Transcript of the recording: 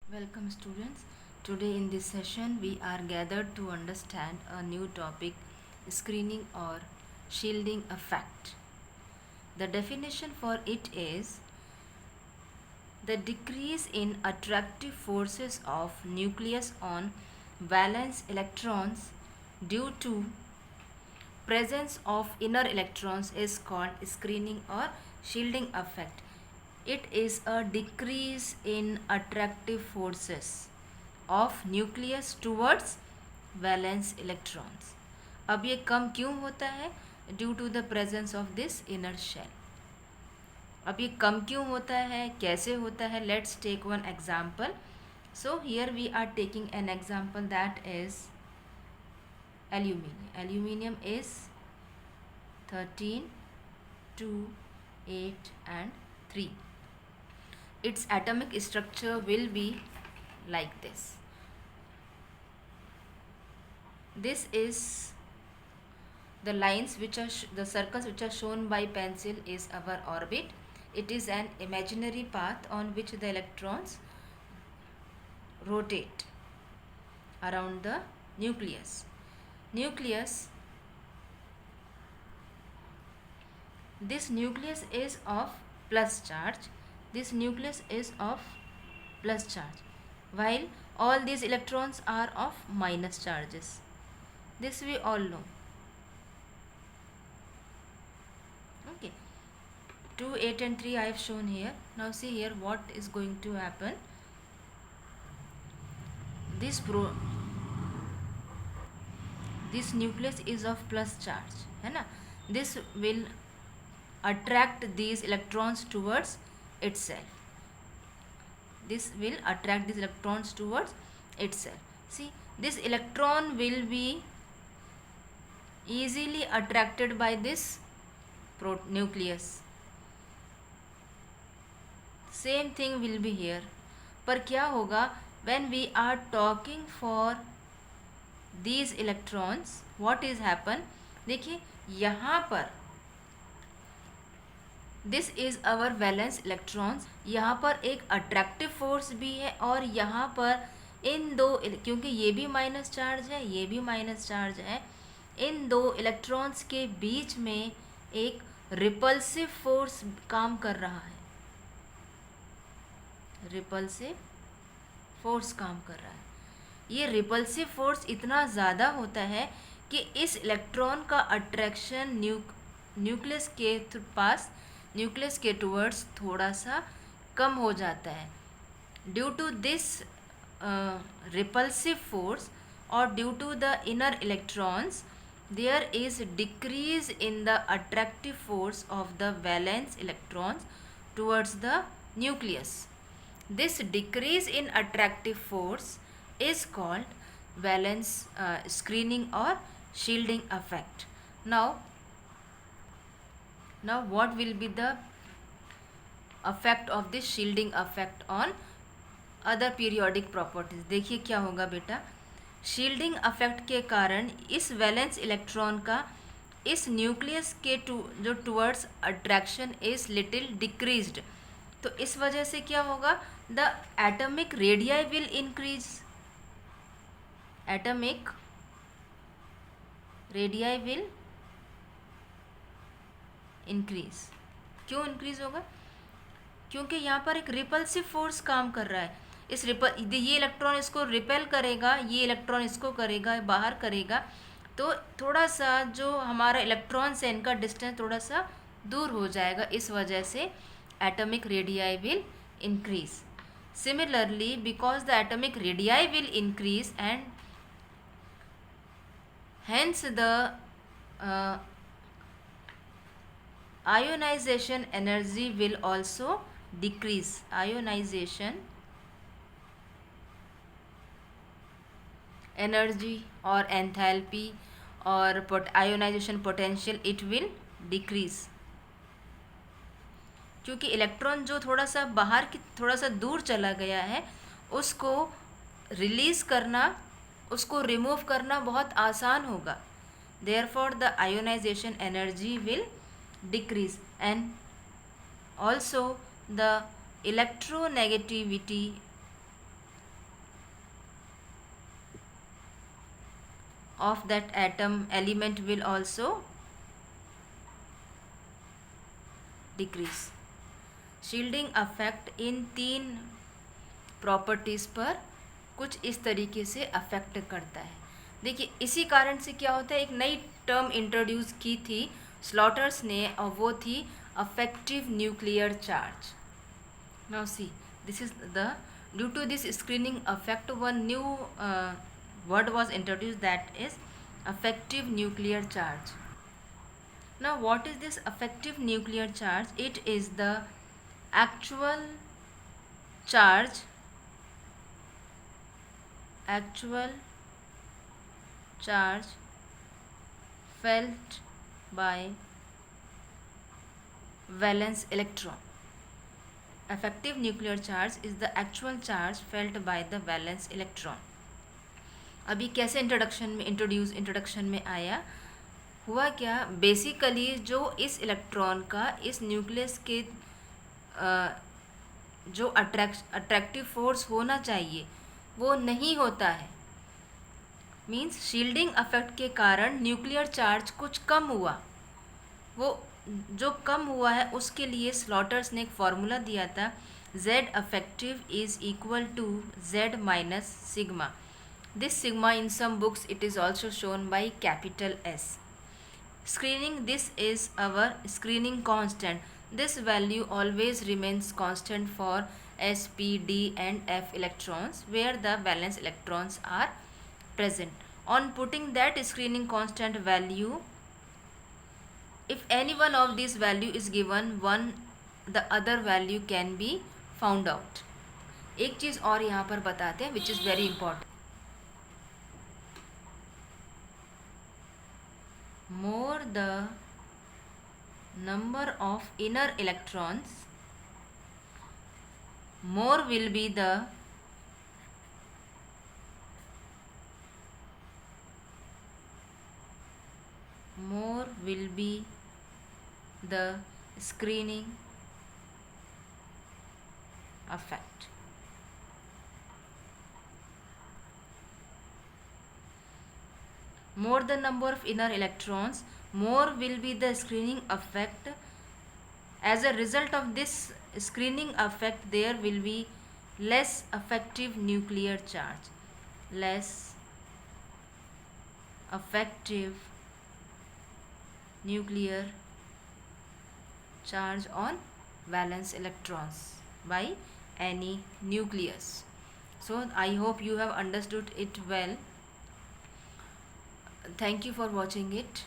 Welcome students. Today in this session we are gathered to understand a new topic, screening or shielding effect. The definition for it is the decrease in attractive forces of nucleus on valence electrons due to presence of inner electrons is called screening or shielding effect. It is a decrease in attractive forces of nucleus towards valence electrons. अब ये कम क्यों होता है? Due to the presence of this inner shell. अब ये कम क्यों होता है, कैसे होता है? Let's take one example. So here we are taking an example that is aluminium. Aluminium is 13, 2, 8 and 3. Its atomic structure will be like this. This is the lines which are the circles which are shown by pencil is our orbit. It is an imaginary path on which the electrons rotate around the nucleus. This nucleus is of plus charge. This nucleus is of plus charge, while all these electrons are of minus charges. This we all know. Okay, 2, 8 and 3 I have shown here. Now see here what is going to happen. This nucleus is of plus charge, है ना. This will attract these electrons towards itself. See, this electron will be easily attracted by this nucleus. Same thing will be here. पर क्या होगा, when we are talking for these electrons, what is happen? देखिए यहाँ पर this is our valence electrons. यहाँ पर एक attractive force भी है और यहाँ पर इन दो, क्योंकि ये भी माइनस चार्ज है, ये भी माइनस चार्ज है, इन दो इलेक्ट्रॉन्स के बीच में एक रिपल्सिव फोर्स काम कर रहा है. ये रिपल्सिव फोर्स इतना ज़्यादा होता है कि इस इलेक्ट्रॉन का अट्रैक्शन न्यूक्लियस के टुवर्ड्स थोड़ा सा कम हो जाता है. Due to this repulsive force और due to the inner electrons, there is decrease in the attractive force of the valence electrons towards the nucleus. This decrease in attractive force is called valence screening or shielding effect. Now what will be the effect of this shielding effect on other periodic properties? देखिए क्या होगा बेटा. Shielding affect के कारण इस valence electron का इस nucleus के जो towards attraction is little decreased. तो इस वजह से क्या होगा, the atomic radii will increase. क्यों इंक्रीज होगा? क्योंकि यहाँ पर एक रिपल्सिव फोर्स काम कर रहा है. ये इलेक्ट्रॉन इसको रिपेल करेगा, ये इलेक्ट्रॉन इसको करेगा, बाहर करेगा, तो थोड़ा सा जो हमारा इलेक्ट्रॉन से इनका डिस्टेंस थोड़ा सा दूर हो जाएगा. इस वजह से atomic radii will increase. Similarly, because the atomic radii will increase and hence the ionization energy will also decrease. Ionization energy or enthalpy or ionization potential, it will decrease. क्योंकि इलेक्ट्रॉन जो थोड़ा सा दूर चला गया है, उसको रिलीज करना, उसको रिमूव करना बहुत आसान होगा. Therefore the ionisation energy will decrease and also the electronegativity of that atom element will also decrease. Shielding effect इन 3 प्रॉपर्टीज़ पर कुछ इस तरीके से अफेक्ट करता है. देखिए इसी कारण से क्या होता है, एक नई टर्म इंट्रोड्यूस की थी स्लॉटर्स ने और वो थी effective nuclear charge. Now see this is the due to this screening effect one new word was introduced, that is effective nuclear charge. Now what is this effective nuclear charge? It is the actual charge felt by valence electron. Effective nuclear charge is the actual charge felt by the valence electron. अभी कैसे introduction में आया, हुआ क्या, basically जो इस electron का इस न्यूक्लियस के जो अट्रैक्टिव फोर्स होना चाहिए वो नहीं होता है. मींस शील्डिंग इफेक्ट के कारण न्यूक्लियर चार्ज कुछ कम हुआ. वो जो कम हुआ है उसके लिए स्लॉटर्स ने एक फॉर्मूला दिया था, Z effective is equal to Z minus sigma. This sigma in some books it is also shown by capital S. Screening, this is our screening constant. This value always remains constant for S, P, D and F electrons where the valence electrons are present. On putting that screening constant value, if any one of these value is given, the other value can be found out. एक चीज़ और यहाँ पर बताते हैं which is very important. More the number of inner electrons, more will be the screening effect. More the number of inner electrons, more will be the screening effect. As a result of this screening effect, there will be less effective nuclear charge. Less effective nuclear charge on valence electrons by any nucleus. So I hope you have understood it well. Thank you for watching it.